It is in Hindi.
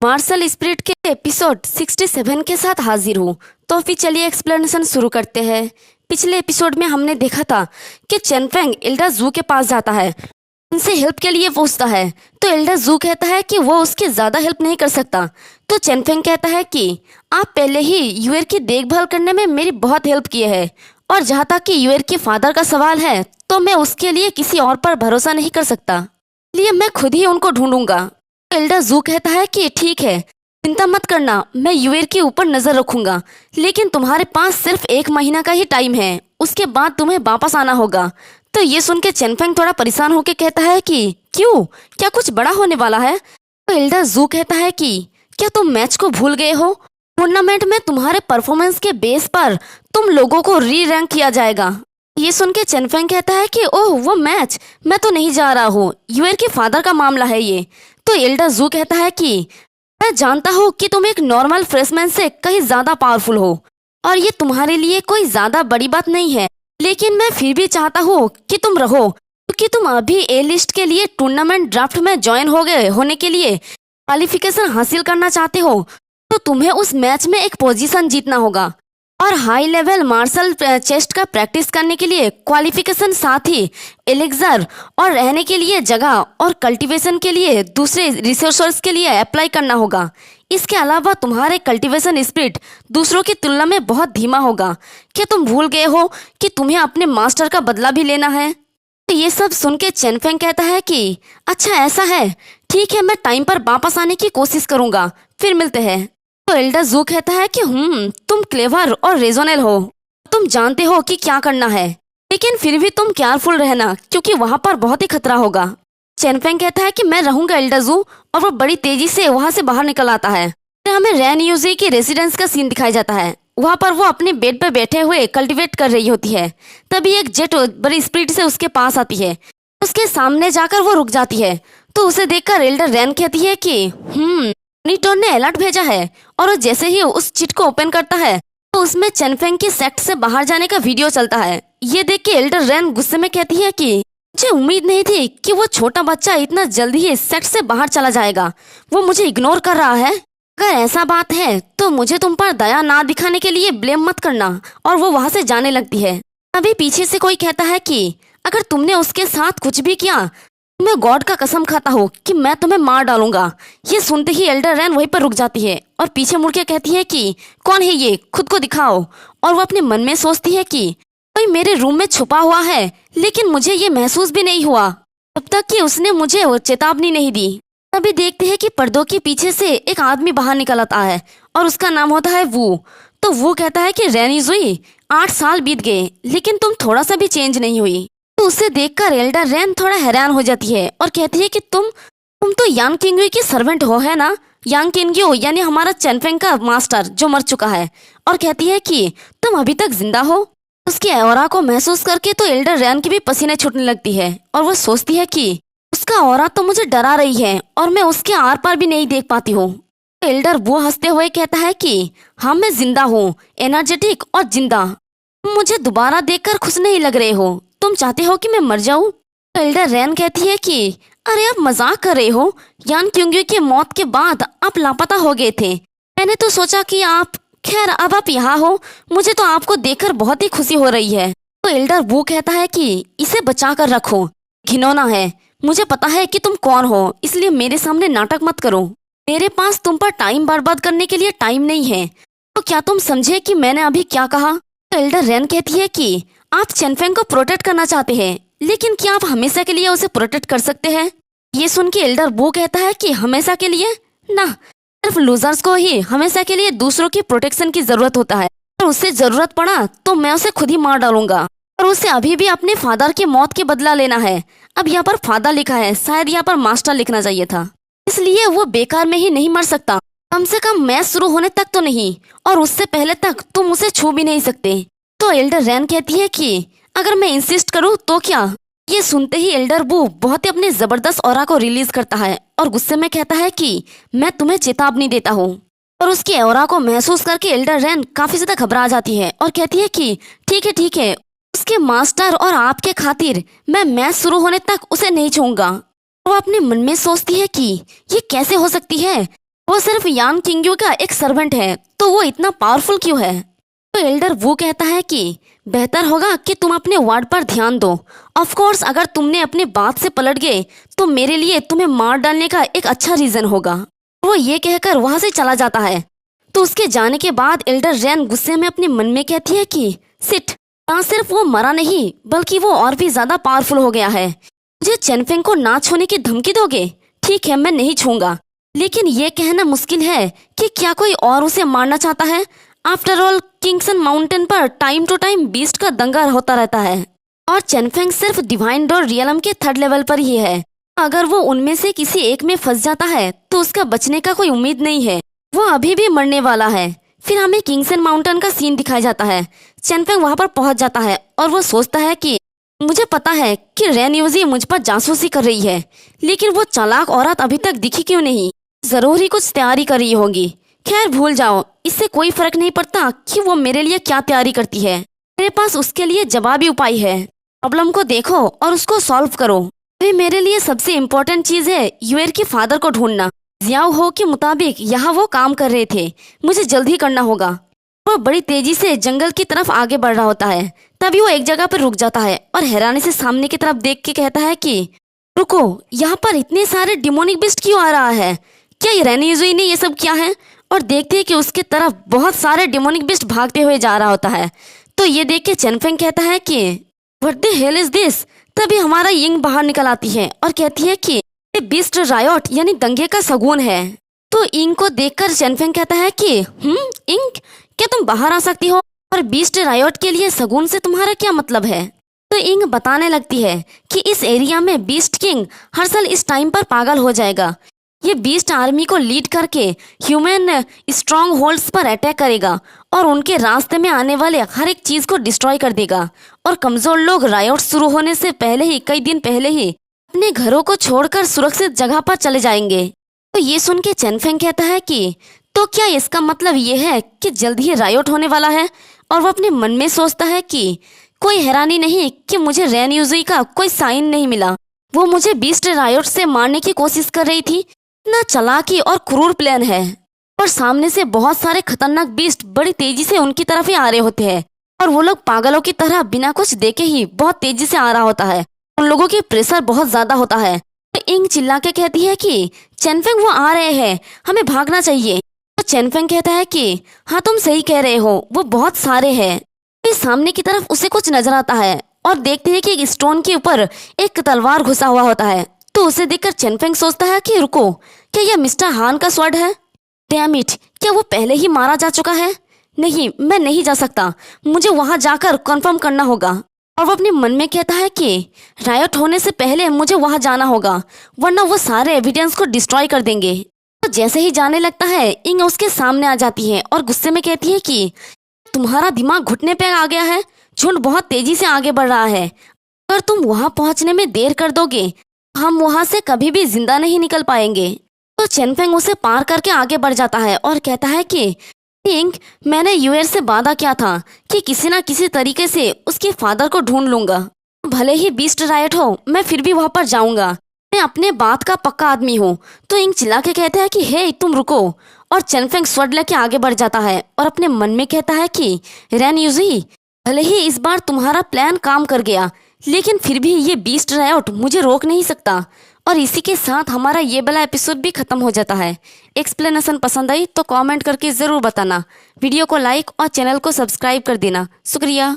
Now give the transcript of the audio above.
मार्शल स्पिरिट के एपिसोड 67 के साथ हाजिर हूँ। तो फिर चलिए एक्सप्लेनेशन शुरू करते हैं। पिछले एपिसोड में हमने देखा था कि चेनफेंग एल्डर जू के पास जाता है, उनसे हेल्प के लिए पूछता है। तो एल्डर जू कहता है कि वो उसकी ज़्यादा हेल्प नहीं कर सकता। तो चेनफेंग कहता है कि आप पहले ही यूएर की देखभाल करने में मेरी बहुत हेल्प की है, और जहाँ तक कि यूएर के फादर का सवाल है तो मैं उसके लिए किसी और पर भरोसा नहीं कर सकता, इसलिए मैं खुद ही उनको ढूंढूंगा। एल्डर जू कहता है कि ठीक है, चिंता मत करना, मैं यूएर के ऊपर नजर रखूंगा, लेकिन तुम्हारे पास सिर्फ 1 महीना का ही टाइम है, उसके बाद तुम्हें वापस आना होगा। तो ये सुन के चेनफेंग थोड़ा परेशान होकर कहता है कि क्यों, क्या कुछ बड़ा होने वाला है? तो एल्डर जू कहता है कि क्या तुम मैच को भूल गए हो? टूर्नामेंट में तुम्हारे परफॉर्मेंस के बेस पर तुम लोगों को री रैंक किया जाएगा। ये सुन के चेनफेंग कहता है कि ओह वो मैच, मैं तो नहीं जा रहा हूँ, यूएर के फादर का मामला है ये। तो एल्डर जू कहता है कि मैं जानता हूँ कि तुम एक नॉर्मल फ्रेशमैन से कहीं ज्यादा पावरफुल हो और ये तुम्हारे लिए कोई ज्यादा बड़ी बात नहीं है, लेकिन मैं फिर भी चाहता हूँ कि तुम रहो, क्योंकि तुम अभी ए लिस्ट के लिए टूर्नामेंट ड्राफ्ट में ज्वाइन हो गए होने के लिए क्वालिफिकेशन हासिल करना चाहते हो। तो तुम्हें उस मैच में एक पोजीशन जीतना होगा, और हाई लेवल मार्शल चेस्ट का प्रैक्टिस करने के लिए क्वालिफिकेशन, साथ ही एलेक्जर और रहने के लिए जगह और कल्टीवेशन के लिए दूसरे रिसोर्सेस के लिए अप्लाई करना होगा। इसके अलावा तुम्हारे कल्टीवेशन स्पिरिट दूसरों की तुलना में बहुत धीमा होगा। क्या तुम भूल गए हो कि तुम्हें अपने मास्टर का बदला भी लेना है? तो ये सब सुन के चेनफेंग कहता है कि अच्छा ऐसा है, ठीक है, मैं टाइम पर वापस आने की कोशिश करूंगा, फिर मिलते हैं। तो एल्डर जू कहता है कि तुम क्लेवर और रेजोनल हो, तुम जानते हो कि क्या करना है, लेकिन फिर भी तुम केयरफुल रहना, क्योंकि वहां पर बहुत ही खतरा होगा। चेनफेंग कहता है कि मैं रहूंगा एल्डर जू, और वो बड़ी तेजी से वहां से बाहर निकल आता है। फिर हमें रैन यूजी की रेसिडेंस का सीन दिखाया जाता है। वहां पर वो अपने बेड पर बैठे हुए कल्टिवेट कर रही होती है। तभी एक जेट बड़ी स्पीड से उसके पास आती है, उसके सामने जाकर वो रुक जाती है। तो उसे देखकर एल्डर रैन कहती है कि नीटोन ने अलर्ट भेजा है, और जैसे ही उस चिट को ओपन करता है तो उसमें चेनफेंग के सेक्ट से बाहर जाने का वीडियो चलता है। ये देख के एल्डर रैन गुस्से में कहती है कि मुझे उम्मीद नहीं थी कि वो छोटा बच्चा इतना जल्दी ही सेक्ट से बाहर चला जाएगा, वो मुझे इग्नोर कर रहा है। अगर ऐसा बात है तो मुझे तुम पर दया ना दिखाने के लिए ब्लेम मत करना, और वो वहां से जाने लगती है। अभी पीछे से कोई कहता है कि अगर तुमने उसके साथ कुछ भी किया, मैं गॉड का कसम खाता हूँ कि मैं तुम्हें मार डालूंगा। ये सुनते ही एल्डर रैन वहीं पर रुक जाती है और पीछे मुड़ के कहती है कि कौन है ये, खुद को दिखाओ। और वो अपने मन में सोचती है कि कोई मेरे रूम में छुपा हुआ है, लेकिन मुझे ये महसूस भी नहीं हुआ तब तक कि उसने मुझे वो चेतावनी नहीं दी। तभी देखते हैं कि पर्दों के पीछे से एक आदमी बाहर निकल आता है, और उसका नाम होता है वू। तो वो कहता है कि रैनीजुई, 8 साल बीत गए लेकिन तुम थोड़ा सा भी चेंज नहीं हुई। तो उसे देखकर एल्डर रैन थोड़ा हैरान हो जाती है और कहती है कि तुम तो यांग किंगवी की सर्वेंट हो, है ना? यांग किंगवी यानी हमारा चेनफेंग का मास्टर जो मर चुका है। और कहती है कि तुम अभी तक जिंदा हो। उसकी ऑरा को महसूस करके तो एल्डर रैन की भी पसीने छूटने लगती है, और वो सोचती है कि उसका ऑरा तो मुझे डरा रही है और मैं उसके आर पार भी नहीं देख पाती हूँ। तो एल्डर वो हंसते हुए कहता है कि हाँ, मैं जिंदा हूँ, एनर्जेटिक और जिंदा। तुम मुझे दोबारा देखकर खुश नहीं लग रहे हो, तुम चाहते हो कि मैं मर जाऊं? एल्डर रैन कहती है कि अरे आप मजाक कर रहे हो, यान क्योंकि की मौत के बाद आप लापता हो गए थे, मैंने तो सोचा कि आप, खैर अब आप यहाँ हो, मुझे तो आपको देखकर बहुत ही खुशी हो रही है। तो एल्डर वो कहता है कि इसे बचा कर रखो, घिनौना है, मुझे पता है कि तुम कौन हो, इसलिए मेरे सामने नाटक मत करो, मेरे पास तुम पर टाइम बर्बाद करने के लिए टाइम नहीं है। तो क्या तुम समझे कि मैंने अभी क्या कहा? तो एल्डर रैन कहती है कि आप चेनफेंग को प्रोटेक्ट करना चाहते हैं, लेकिन क्या आप हमेशा के लिए उसे प्रोटेक्ट कर सकते हैं? ये सुन के एल्डर वो कहता है कि हमेशा के लिए ना, सिर्फ लूजर्स को ही हमेशा के लिए दूसरों की प्रोटेक्शन की जरूरत होता है, और उससे जरूरत पड़ा तो मैं उसे खुद ही मार डालूंगा। और उसे अभी भी अपने फादर की मौत के बदला लेना है। अब यहाँ पर फादर लिखा है, शायद यहाँ पर मास्टर लिखना चाहिए था, इसलिए वो बेकार में ही नहीं मर सकता, कम से कम मैच शुरू होने तक तो नहीं, और उससे पहले तक तुम उसे छू भी नहीं सकते। तो एल्डर रैन कहती है कि अगर मैं इंसिस्ट करूँ तो क्या? ये सुनते ही एल्डर बू बहुत ही अपने जबरदस्त ऑरा को रिलीज करता है और गुस्से में कहता है कि मैं तुम्हें चेतावनी देता हूँ। और उसके ऑरा को महसूस करके एल्डर रैन काफी ज्यादा घबरा जाती है और कहती है कि ठीक है, उसके मास्टर और आपके खातिर मैं मैच शुरू होने तक उसे नहीं छूऊंगा। वो अपने मन में सोचती है कि ये कैसे हो सकती है, वो सिर्फ यान किंग्यू का एक सर्वेंट है, तो वो इतना पावरफुल क्यों है? तो एल्डर वो कहता है कि बेहतर होगा कि तुम अपने वार्ड पर ध्यान दो। ऑफ कोर्स अगर तुमने अपने बात से पलट गए तो मेरे लिए तुम्हें मार डालने का एक अच्छा रीजन होगा। वो ये कहकर वहां से चला जाता है। तो उसके जाने के बाद एल्डर रैन गुस्से में अपने मन में कहती है कि सिट, ना सिर्फ वो मरा नहीं बल्कि वो और भी ज्यादा पावरफुल हो गया है। मुझे चेनफेंग को ना छूने की धमकी दोगे? ठीक है, मैं नहीं छूंगा, लेकिन ये कहना मुश्किल है कि क्या कोई और उसे मारना चाहता है। आफ्टर ऑल किंगसन माउंटेन पर टाइम टू टाइम बीस्ट का दंगा होता रहता है और चेनफेंग सिर्फ डिवाइन डोर रियलम के 3rd लेवल पर ही है। अगर वो उनमें से किसी एक में फंस जाता है तो उसका बचने का कोई उम्मीद नहीं है, वो अभी भी मरने वाला है। फिर हमें किंगसन माउंटेन का सीन दिखाया जाता है। चेनफेंग वहां पर पहुंच जाता है और वो सोचता है कि मुझे पता है कि रैन यूजी मुझ पर जासूसी कर रही है, लेकिन वो चालाक औरत अभी तक दिखी क्यों नहीं? जरूर ही कुछ तैयारी कर रही होगी। खैर भूल जाओ, इससे कोई फर्क नहीं पड़ता कि वो मेरे लिए क्या तैयारी करती है। मेरे पास उसके लिए जवाबी उपाय है। प्रॉब्लम को देखो और उसको सॉल्व करो। अभी मेरे लिए सबसे इम्पोर्टेंट चीज है यूएर के फादर को ढूंढना। जियाओ हो के मुताबिक यहाँ वो काम कर रहे थे, मुझे जल्द ही करना होगा। वो बड़ी तेजी से जंगल की तरफ आगे बढ़ रहा होता है। तभी वो एक जगह पर रुक जाता है और हैरानी से सामने की तरफ देख के कहता है कि रुको, यहाँ पर इतने सारे डिमोनिक बिस्ट क्यों आ रहा है? क्या ये रैन यूजी ने ये सब किया है? और देखते हैं कि उसके तरफ बहुत सारे डिमोनिक बिस्ट भागते हुए जा रहा होता है। तो ये देख के चेनफेंग कहता है कि what the hell is this? तभी हमारा यिंग बाहर निकल आती है और कहती है कि ये बीस्ट रायोट यानी दंगे का शगुन है। तो इंग को देखकर चेनफेंग कहता है कि इंग, क्या तुम बाहर आ सकती हो? और बीस्ट रायोट के लिए शगुन से तुम्हारा क्या मतलब है? तो इंग बताने लगती है कि इस एरिया में बीस्ट किंग हर साल इस टाइम पर पागल हो जाएगा। ये बीस्ट आर्मी को लीड करके ह्यूमन स्ट्रॉन्ग होल्ड्स पर अटैक करेगा और उनके रास्ते में आने वाले हर एक चीज को डिस्ट्रॉय कर देगा। और कमजोर लोग रायोट शुरू होने से पहले ही, कई दिन पहले ही अपने घरों को छोड़कर सुरक्षित जगह पर चले जाएंगे। तो ये सुन के चेनफेंग कहता है कि तो क्या इसका मतलब ये है कि जल्द ही रायोट होने वाला है? और वो अपने मन में सोचता है कि कोई हैरानी नहीं कि मुझे रैन यूजी का कोई साइन नहीं मिला। वो मुझे बीस्ट रायोट से मारने की कोशिश कर रही थी। इतना चालाकी और क्रूर प्लान है। और सामने से बहुत सारे खतरनाक बीस्ट बड़ी तेजी से उनकी तरफ ही आ रहे होते हैं और वो लोग पागलों की तरह बिना कुछ देखे ही बहुत तेजी से आ रहा होता है। उन लोगों की प्रेशर बहुत ज्यादा होता है। तो इंग चिल्ला के कहती है कि चेनफेंग वो आ रहे हैं, हमें भागना चाहिए। तो चेनफेंग कहता है कि हाँ तुम सही कह रहे हो, वो बहुत सारे हैं। फिर सामने की तरफ उसे कुछ नजर आता है और देखते हैं कि एक स्टोन के ऊपर एक तलवार घुसा हुआ होता है। तो उसे देखकर चेनफेंग सोचता है कि रुको, क्या यह मिस्टर हान का स्वॉर्ड है? डैम इट, क्या वो पहले ही मारा जा चुका है? नहीं, मैं नहीं जा सकता, मुझे वहां जाकर कंफर्म करना होगा। और वो अपने मन में कहता है कि रायोट होने से पहले मुझे वहां जाना होगा, वरना वो सारे एविडेंस को डिस्ट्रॉय कर देंगे। तो जैसे ही जाने लगता है, इंग उसके सामने आ जाती है और गुस्से में कहती है कि तुम्हारा दिमाग घुटने पे आ गया है। झुंड बहुत तेजी से आगे बढ़ रहा है। अगर तुम वहां पहुंचने में देर कर दोगे, हम वहां से कभी भी जिंदा नहीं निकल पाएंगे। तो चेनफेंग उसे पार करके आगे बढ़ जाता है और कहता है कि इंग, मैंने यूएर से वादा किया था कि किसी न किसी तरीके से उसके फादर को ढूंढ लूंगा। भले ही बीस्ट रायट हो, मैं फिर भी वहां पर जाऊंगा। मैं अपने बात का पक्का आदमी हूँ। तो इंग चिल्ला के कहता है कि हे तुम रुको। और चेनफेंग स्वॉर्ड लेके आगे बढ़ जाता है और अपने मन में कहता है कि रैन यूजी, भले ही इस बार तुम्हारा प्लान काम कर गया, लेकिन फिर भी ये बीस्ट रायोट मुझे रोक नहीं सकता। और इसी के साथ हमारा ये वाला एपिसोड भी खत्म हो जाता है। एक्सप्लेनेशन पसंद आई तो कमेंट करके ज़रूर बताना। वीडियो को लाइक और चैनल को सब्सक्राइब कर देना। शुक्रिया।